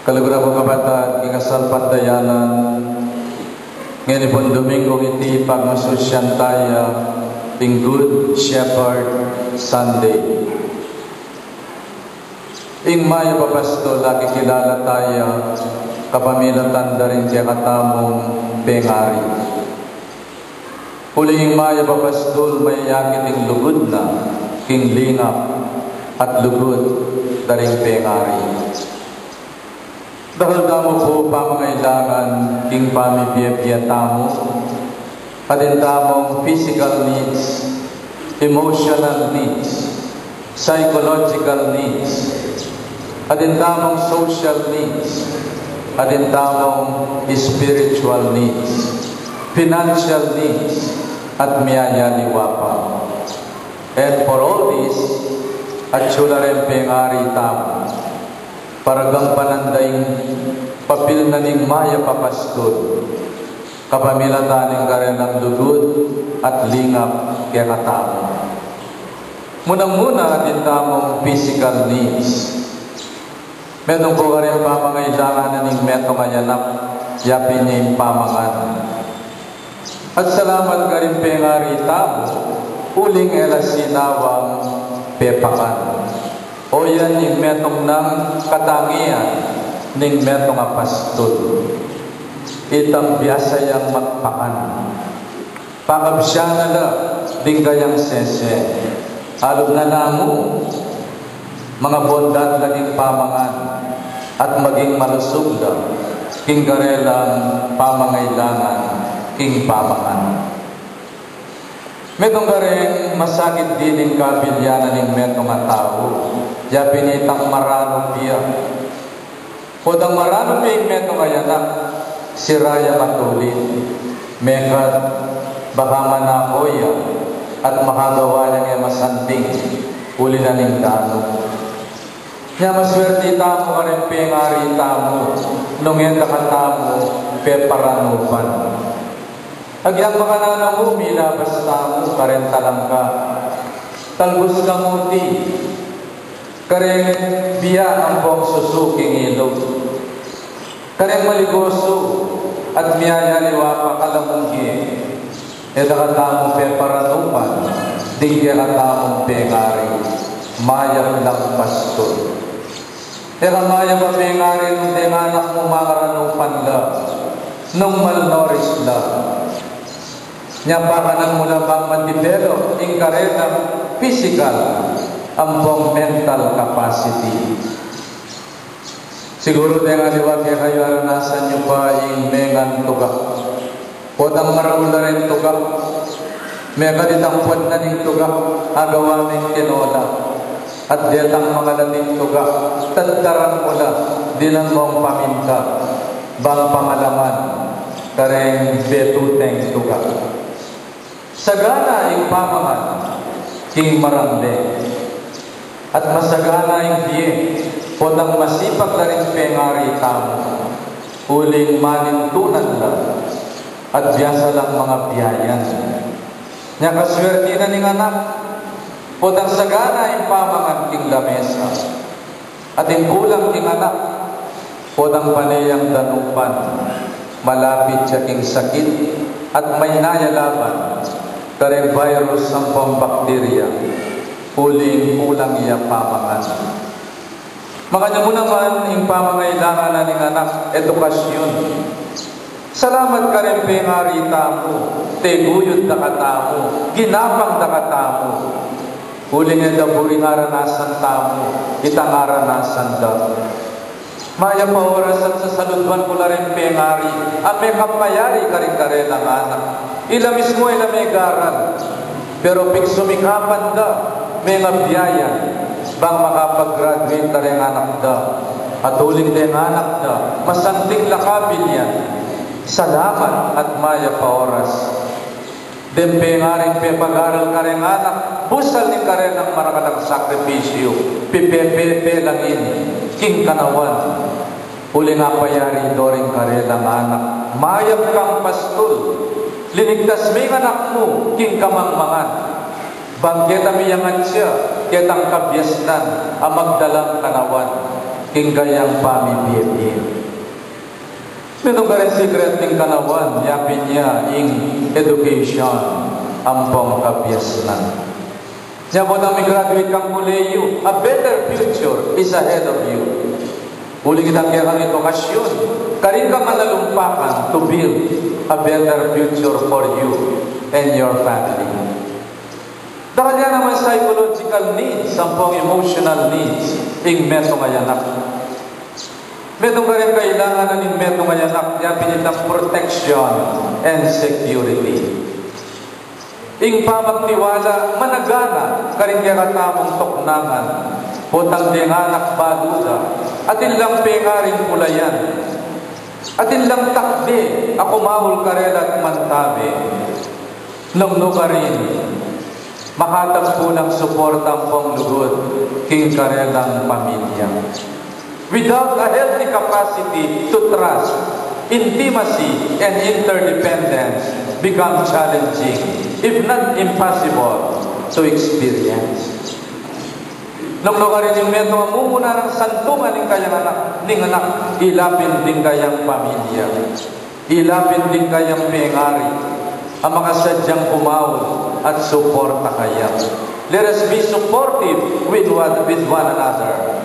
Kalugura ko kapatid, ingasal padayanan, ngayon pong Domingo iti pagmasusyan tayo, ting Good Shepherd Sunday. Ing Mayo Papasto, lagi kilala tayo, kapamilatan na rin siya katamong pengari. Huling Mayo Papasto, may yakit ing lugod na, king lingap at lugod na rin pengari. Dahil damo po pamangailangan king pamibiyabya tamo, kadin tamong physical needs, emotional needs, psychological needs, kadin tamong social needs, kadin tamong spiritual needs, financial needs, at miyaya liwapa. And for all this, at sula rin pengari tamo, paragang panandaing papil na ning Maya Papastol, kapamilatan ng karenang lugod at lingap kaya katamo. Munang-muna din tamong physical needs. Metong ko ka rin pamangailangan na ning metong ayanap, yapin niya yung pamangan. At salamat ka rin pengari tamo, uling elasinawang pepakan. O yan yung metong ng katangian ng metong apastol. Itang biyasa yang magpaan. Pangabsya na la, ding kayang sese. Alog na namo, mga bondat laging pamangan, at maging malusog la, king garelang pamangailangan, king pamangan. Metong garing masakit din ng kabilyanan ng metong tao. Ya pinitang marano piya. Podang marano piya yung metong ayanak, si Raya matulid. Mekat baka manakoya at makagawa niya ng masanting uli na ng dano. Nya maswerte tamo ka rin pengari tamo, nung yan nakatamo, peparanupan. Agyang mga nanamu, milabas tamo, karen talangka. Talbos kamuti, karen biya ang pong susuking ilog. Karen maligoso, at miyaya liwapa kalamunggi. Eda katamo peparanupan, digya katamong pengari, mayang lang pastol. Eda mayang pa pengari, nung denganak mo makaranupan la, nung malnoris la. Nyapakanan mo lamang mandibelo in karenang physical ampong mental capacity. Siguro dengan liwag kaya kayo aranasan nyo pa yung mengan tugak. Podang maraula rin tugak. Mega ditang puwan na ning tugak, agawa ng tinola. At ditang mga lating tugak, tadkaran mo na, dinang mong paminta, bang pangalaman, kareng betuteng tugak. Sagana yung pamangan, king maramde. At masagana yung diye, podang masipag na rin pengari tamo, uling manintunan lang, at biyasa lang mga biyayan. Nya kaswerte na ning anak, podang sagana yung pamangan king lamesa, at yung kulang king anak, podang panayang danupan, malapit siya king sakit, at may nayalaban, kareng virus ang pambakterya, huling kulang iya pamangan. Makanya mo naman, yung pamangailangan na ng anak, edukasyon. Salamat ka rin pengari tamo, teguyod na katamo, ginapang na katamo. Huling eda buring aranasan tamo, itang aranasan daw. Maya pa oras at sa saludwan ko na rin pengari, ang may kapayari ka rin karelang anak. Ila mismo ila may garan, pero pig sumikapan da, may ngabiyaya, bang makapag-graduate na rin anak da, at uling din anak da, masanting lakabil yan. Salamat at maya pa oras. Dempe nga rin pepag-aral ka rin anak, busal ni ka rin ang marakalang sakripisyo, pipepepe lang ini, king kanawan. Uli nga payari doring ka rin ang anak, mayag kang pastol, linigtas may anak mo, king kamangmangan. Bang kita miyangan siya, kitang kabyasnan, ang magdalang kanawan. king gayang pamibiyebiyeb. Minong ka rin secret king kanawan, yapin niya ing education, ampong kabyasnan. Niya po nang graduate kang kuleyo, a better future is ahead of you. Uli kitang kaya kang edukasyon, karin ka manalumpakan to build a better future for you and your family. Dahil yan naman psychological needs, ampong emotional needs, ing meto ngayanak. Meto ka rin kailangan ng meto ngayanak, niya pinitang protection and security. Ing pamagtiwala, managana, karin kaya katamong toknangan, potang denganak baduga, atin lang pengaring pulayan, atin lang takde, ako mahul karela at mantabe, nung ka rin, makatagpo ng suportang pong lugod, king karelang pamilya. Without a healthy capacity to trust, intimacy and interdependence become challenging, if not impossible, to experience. Nung ka rin yung meto, mumuna ng santungan ng kayang anak, ilapin din kayang pamilya, ilapin din kayang pengari, ang mga sadyang umawal at suporta kaya. Let us be supportive with one another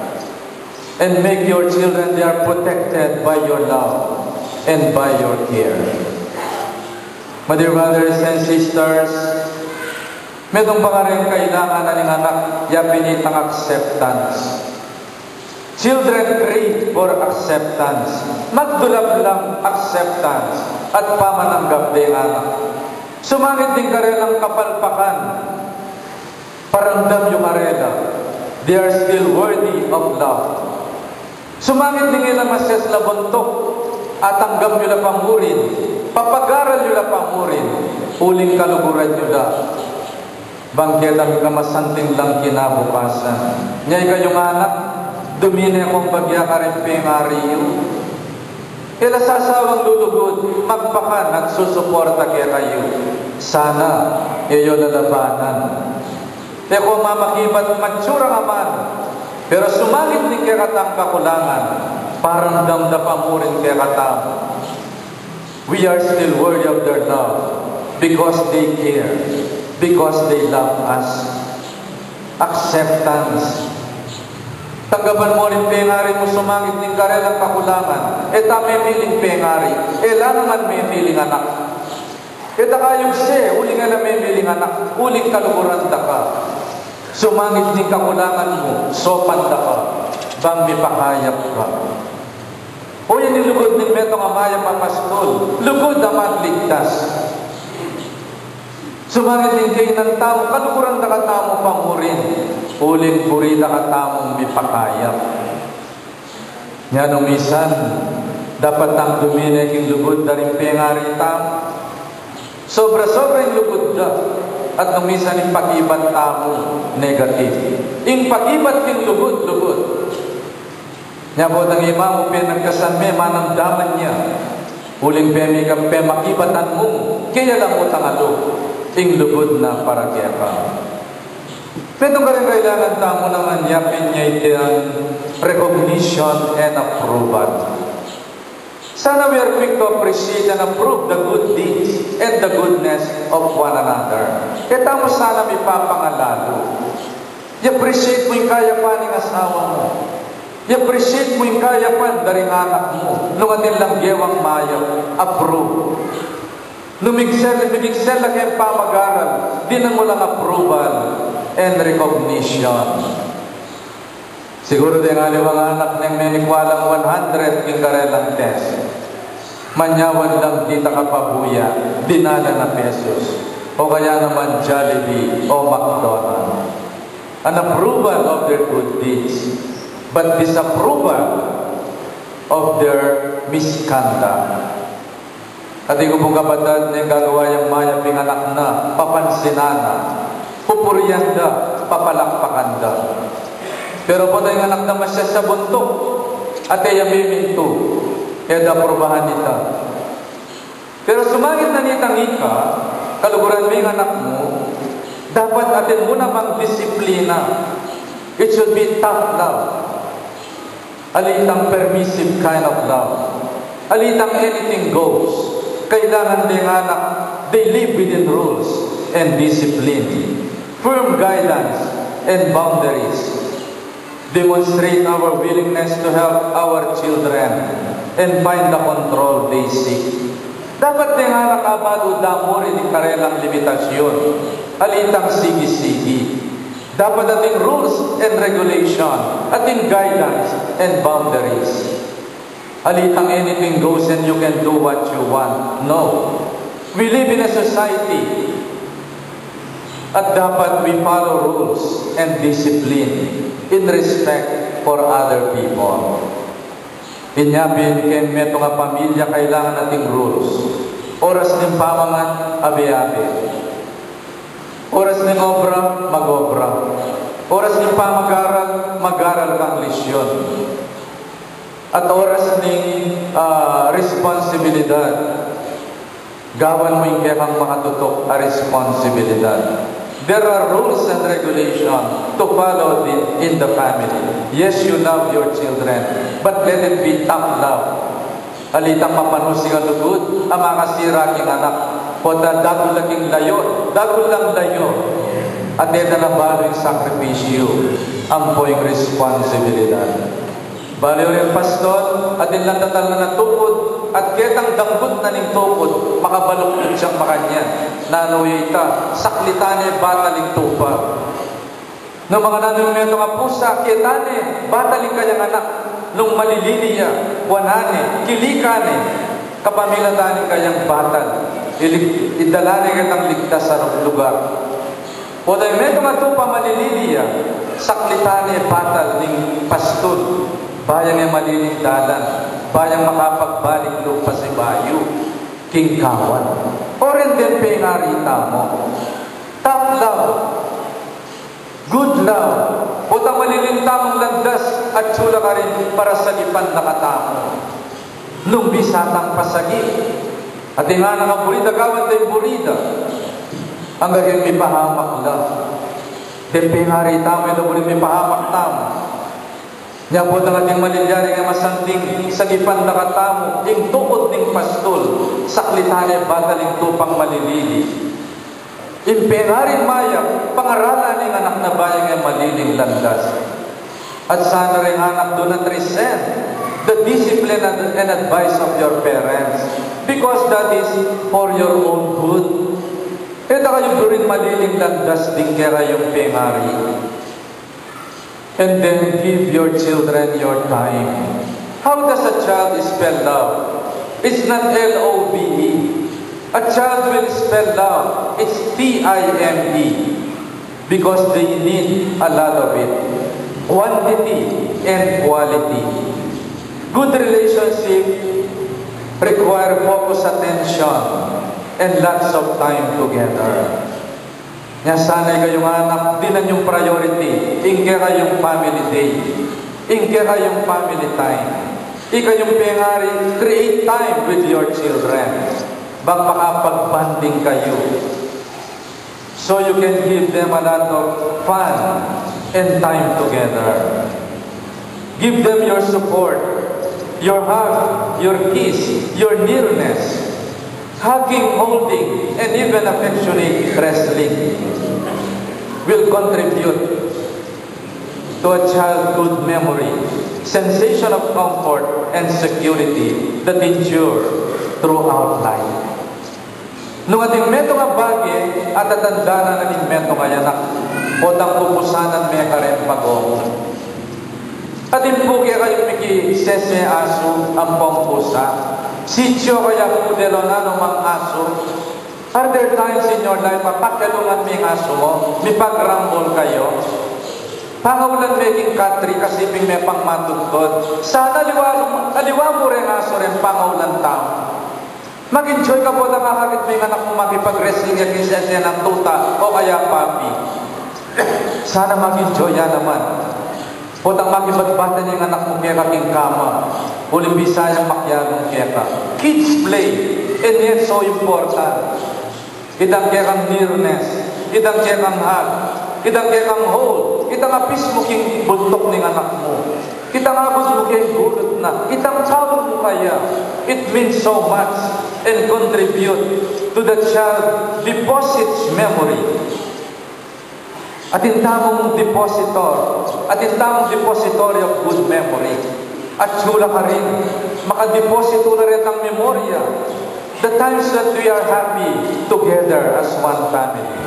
and make your children, they are protected by your love and by your care. My dear brothers and sisters, medong pa rin kailangan na ng anak yapinit ang acceptance. Children crave for acceptance. Magdulab lang acceptance at pamananggap din anak. Sumangit din karelang kapalpakan. Paramdam yung karela. They are still worthy of love. Sumangit din ilang mases na buntok at tanggap nyo na pamurin. Papagaral nyo na pamurin. Uling kaluguran nyo na. Bangkit ang kamasanting lang kinabukasan. Nyay kayong anak, dumine akong bagya ka rin pengariyo. Kaya sasawang lulugod, magpakan at susuporta kaya kayo. Sana, iyo lalabanan. Kaya kung mamakibat matsura naman, pero sumangit ni kaya katang kakulangan, parang damdapa mo rin kaya katang. We are still worthy of their love because they care, because they love us. Acceptance. Tanggapan mo rin pengari mo, sumangit ng karelang kakulangan. Eta may piling pengari. La naman may piling anak. Eta kayong uling nga na may piling anak. Uling kaluguran da ka. Sumangit ng kakulangan mo, sopan da ka. Bang mipakayap ka. O yan yung lugod ng metong amaya papastol. Lugod naman ligtas. Sumangit ng kayo ng tamo, kaluguran da ka tamo pamurin. Uling puri da ka tamong mipakayap. Nga nung isan, dapat ang dumine yung lugod na rin pengari tamo. Sobra-sobra yung lugod da. At nung isan yung pag-ibat tamo, negative. Yung pag-ibat yung lugod. Nga po ng ima mo pinagkasanme, manamdaman niya. Uling pemi kang pemakibatan mo, kaya lang mo tangalo. Yung lugod na para kaya ka. Pero ka rin kailangan tamo naman yapin niya itang recognition and approval. Sana we are quick to appreciate and approve the good deeds and the goodness of one another. Kaya tamo sana may papangalalo. I-appreciate mo yung kayapan ng asawa mo. I-appreciate mo yung kayapan daring anak mo. Nung atin lang gewang mayo, approve. Lumigsel na kayong pamag-aral, di na mo lang approval and recognition. Siguro din nga liwang anak ng menikwalang 100 yung karelang test. Manyawan lang kita kapabuya, dinala na pesos. O kaya naman Jollibee o McDonald's. An approval of their good deeds, but disapproval of their misconduct. At ko pong kapatid na gagawa yung maya pinganak na, papansinana, pupuriyan da, papalakpakan da. Pero po tayong anak na masya sa buntok, at ay miminto, kaya da-aprobahan nita. Pero sumangit na nitang ika, kaluguran mo yung anak mo, dapat atin mo namang disiplina. It should be tough love. Alitang permissive kind of love. Alitang anything goes. Kailangan din anak, they live within rules and discipline. Firm guidance and boundaries. Demonstrate our willingness to help our children and find the control they seek. Dapat din anak abado damo rin karelang limitasyon. Alitang sige-sige. Dapat ating rules and regulation, ating guidance and boundaries. Alitang anything goes and you can do what you want. No. We live in a society at dapat we follow rules and discipline in respect for other people. Inyapin ken meto nga pamilya kailangan nating rules. Oras ng pamangan, abi-abi. Oras ng obra, mag-obra. Oras ng pamag-aral, mag-aral kang lesyon. At oras ng responsibilidad, gawan mo yung kayang makatutok a responsibilidad. There are rules and regulations to follow in the family. Yes, you love your children, but let it be tough love. Alitang mapanusing ang lugod, ang makasira king anak. O dagul laking layo, dagul lang layo. At na nabalo yung sakripisyo, ang po yung responsibilidad. Baliw yung pastor, at lang tatal na natukod, at ketang dambut na ning tukod, makabalukod siyang makanyan. Nanuwi ita, saklitane bataling tupa. No mga nanong nga pusa, ketane, bataling kayang anak. Nung malilini niya, wanane, kilikane, kapamilatani kayang batal. Idalani kitang ligtas sa lugar. O dahil may nga ito pamaliliniya, saklitani batal ning pastol, bayang yung maliling dalan, bayang makapagbalik lupa si bayo, kingkawan. O rin din pengarita mo. Tough love, good love, o ta maliling tamong landas at sula ka rin para sa lipan na katamo. Nung bisatang pasagip, at nga nga burida, gawan tayo burida. Ang gagawin may pahamak lang. Tempe nga rin tamo, yung may pahamak tamo. Niya po na ating malilyari nga masanting sagipan na katamo, yung tukod ng pastol, saklitane bataling tupang malilili. Impengarin mayak, pangaralan ng anak na bayang yung maliling landas. At sana rin anak doon at resent the discipline and advice of your parents, because that is for your own good. Ito kayo rin maliling landas din kaya yung pengari. And then give your children your time. How does a child spell love? It's not L-O-V-E. A child will spell love. It's T-I-M-E. Because they need a lot of it. Quantity and quality. Good relationship require focus attention and lots of time together. Nga sanay kayong anak, di na yung priority. Ingke kayong family day. Ingke kayong family time. Ika yung pengari, create time with your children. Bang makapag-banding kayo. So you can give them a lot of fun and time together. Give them your support. Your hug, your kiss, your nearness, hugging, holding, and even affectionate wrestling will contribute to a child's good memory, sensation of comfort and security that endure throughout life. Nung ating meto nga bagi at atandana na ating meto nga yanak, o tang pupusanan may karen pagong. At impo kaya kayo miki-sese aso ang pangpusa. Sityo kaya pudelo na mang aso. Are there times in your life mapagkalungan may aso mo, may pagrambol kayo? Pangaulan making country kasi may pangmatugtod. Sana aliwa mo rin aso rin pangaulan tao. Mag-enjoy ka po na makakit may anak mo makipag-wrestling at kisesya ng tuta o kaya papi. Sana mag-enjoy yan naman. Potang makibagbatan yung anak mo kaya kaking kama. Uling bisayang makyagong kaya ka. Kids play. And yet so important. Itang kaya kang nearness. Itang kaya kang hug. Itang kaya kang hold. Itang apis mo king buntok ng anak mo. Kitang abot mo kay gulot na. Kitang sabot mo kaya. It means so much and contribute to the child deposits memory. At in tamong depositor, at in tamong depository of good memory. At sula ka rin, makadeposito na rin ang memorya. The times that we are happy together as one family.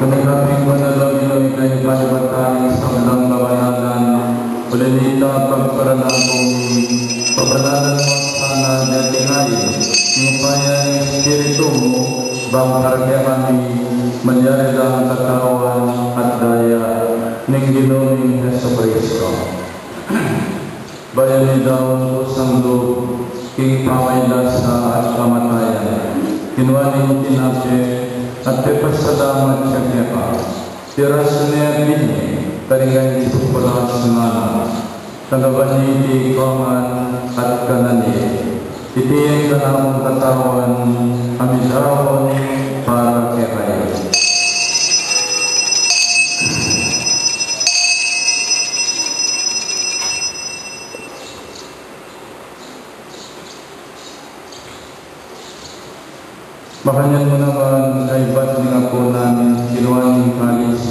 Panagaping panalangin kay panibataning sa unang kabanalan, ulinita pagparalang bumi, pabanalan mo sana datingayin, yung payan espiritu mo, bang karga kami, manyari lang katawan at daya, ng Ginoong Jesucristo. Bayani daw usang loob, king pamaylasa at kamatayan, kinuwaning tinapi, at pepasalamat siya niya pa. Tiras niya bini, taringan ito pala sumana. Tangaban niya ikaman at kanani. Itiyan ka namang katawan, amidawon para kay kayo. Makanyan mo naman ay ba't nga po namin kinuhaning kalis,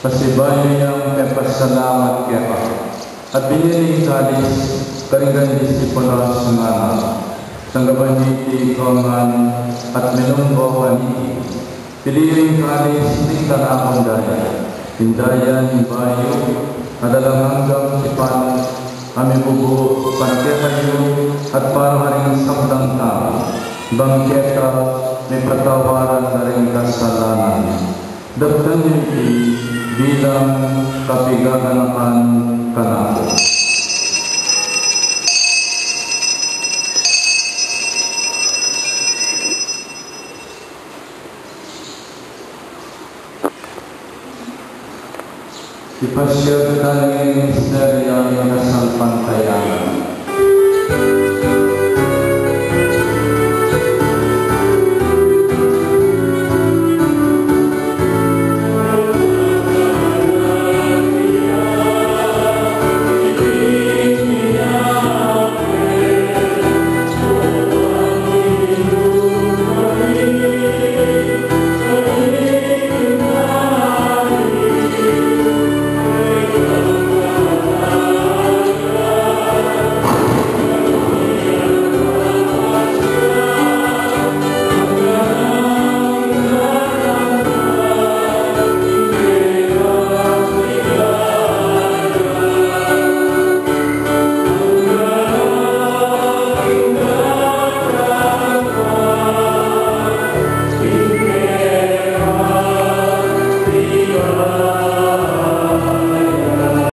kasi bayo niyang pepasalamat kaya ka. At biniling kalis, karingan disipulas sumana. Tanggapan niti ikaman at minunggawan niti. Pililing kalis, tingkan akong daya. Tindayan ni bayo, adalang hanggang sipan, kami bubuo para kaya kayo at para maring sabdang tao. Bangketa, may patawaran na rin kasalanan. Dagdan niyo bilang kapigaganakan kanako. Ipasyag tayo ng misteryo ng kasalpantayan.